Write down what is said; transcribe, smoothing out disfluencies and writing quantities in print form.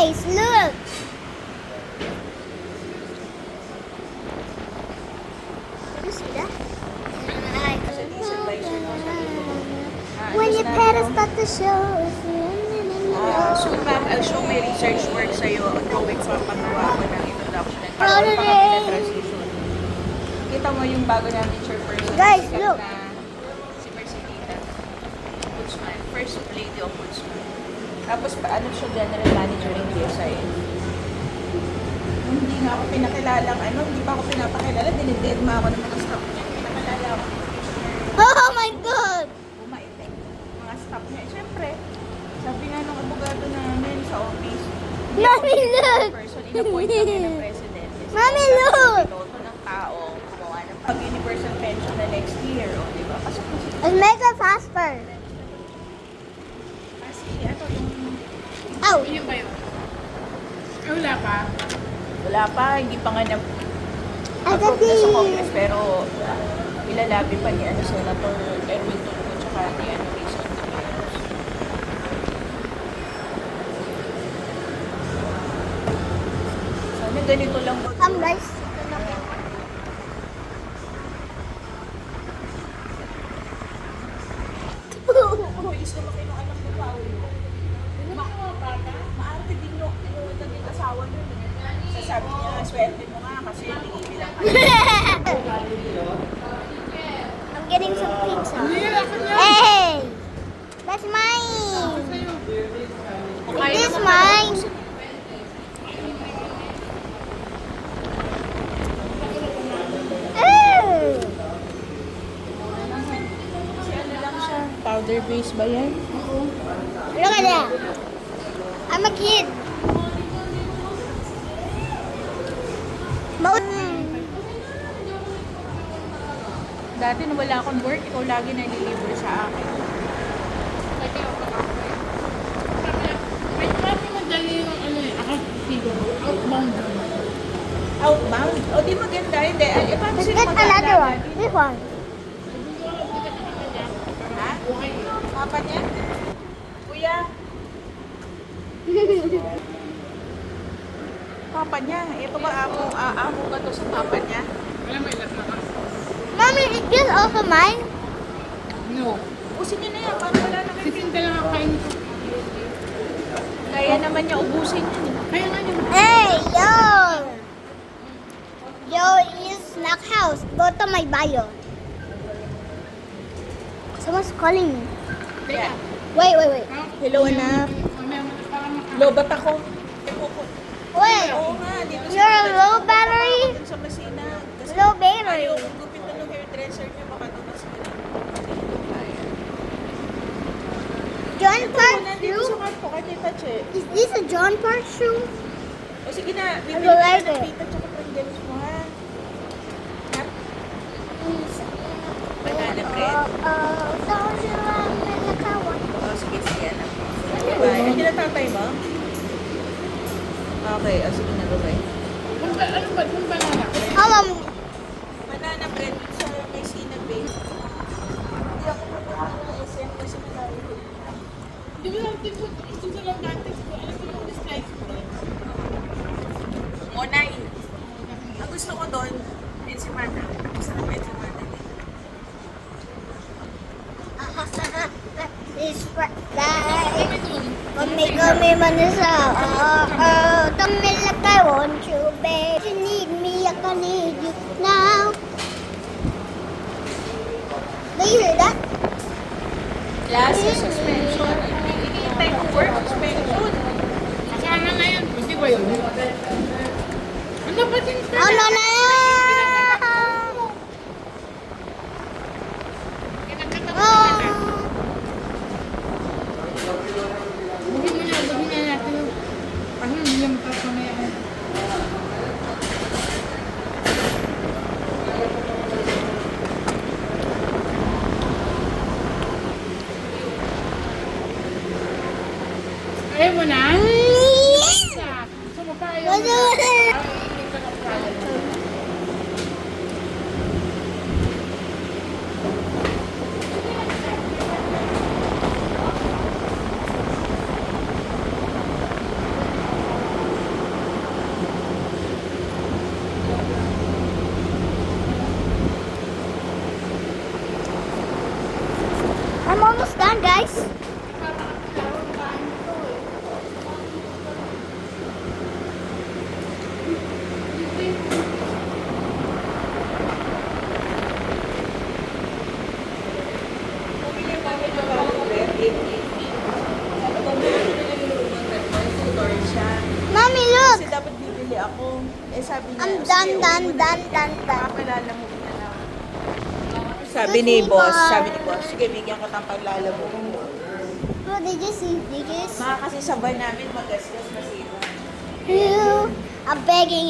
Guys, look. You see that? When your parents start to show. So ma'am, I'll show my research work sa'yo going from pagawa ko ng introduction and pagawa pa kami ng transition. Kita mo yung bago namin chairperson. Guys, sikat look. na si Mercelita Guzman, first lady of Guzman. Tapos paano siya general manager ng DSI. Hindi nga ako pinakilalang hindi pa ako pinapakilala, dinidedma ako ng mga staff niya. Pinakilala ako. Oh my God! Bumait mga staff niya. Siyempre, sabi nga nung abogado namin sa office, Mommy, look! person in-appoint kami ng president. Mommy, look! Piloto ng tao, gumawa ng pag-universal pension na next year, o diba? Kasi Let's make it faster. yung... Oh! Yun ba yun? Wala pa. Wala pa, hindi pa nga na Ay, approve na sa Daddy. Congress, pero ilalabi pa ni Senator Erwin Tulfo tsaka ni Rizal. Sana ganito lang. Guys. Mabilis na kayo ng anak ko pa. Maarte din yung naging asawa nun. Sasabi niya, swerte mo nga kasi tinibilang ka. I'm getting some pizza. Hey! That's mine! It is mine! Ew! Kasi ano lang siya, powder base ba yan? Look at that! I'm a kid! Dati nung wala akong work, ikaw lagi nalilibre sa akin. May parang madali yung akasigo. Outbound. Outbound? O di maganda, hindi. Paano Let's sila get another one. mag-aalaga? This one. Ha? Papa niya? Kuya? Papa niya? Ito ba amo ka to sa papa niya? Alam mo, ilas na ka. Mommy, is this also mine? No. Ubusin niya na yan, paano wala na kayo? Sisinta lang ang kain ko. Kaya naman niya ubusin yun. Kaya nga yun. Hey, yo! Yo is snack house. Go to my bio. Someone's calling me. Kaya, Wait. hello anak. Mamaya mo parang Lobat ako. Wait. Oo nga, dito You're a low battery? Dun sa Masina. Kasi Low battery. ayaw kong gupit na ng hairdresser niya, baka doon masira. John Park Nandito sa shoe? kwarto kay Tita Che. Is this a John Park shoe? O sige na, bibili will ka like ng it. pita tsaka pringles mo ha. Ha? Banana bread. Don't you want me like I want? O sige, sige anak. Bye. Hindi na tatay mo? Okay, o sige na, bye. ano ba? Kung banana? Banana bread sa may sinag base. Hindi ako pupunta ng SM kasi malayo. Di ba natin ito sa lang dati? Alam mo yung slice ko. Monay. Ang gusto ko doon, ensimada. Gusto ko ensimada din. This Kami manisa. Kami like I want you, babe. You need me, I can need you now. Do you hear that? Klase, suspension. Hinihintay ko work, suspension. Kasama na yan. Hindi ba yun? Ano ba din sa... Oh, no, no. Oh. Bugin mo na natin. Kasi hindi naman papamayan. dan, dan, dan, dan, dan. Papalalamuin na lang. Sabi ni boss, sige, bigyan ka ng paglalamuin. Oh, did you see? Did you see? Baka kasi sabay namin magasgas masira. You are begging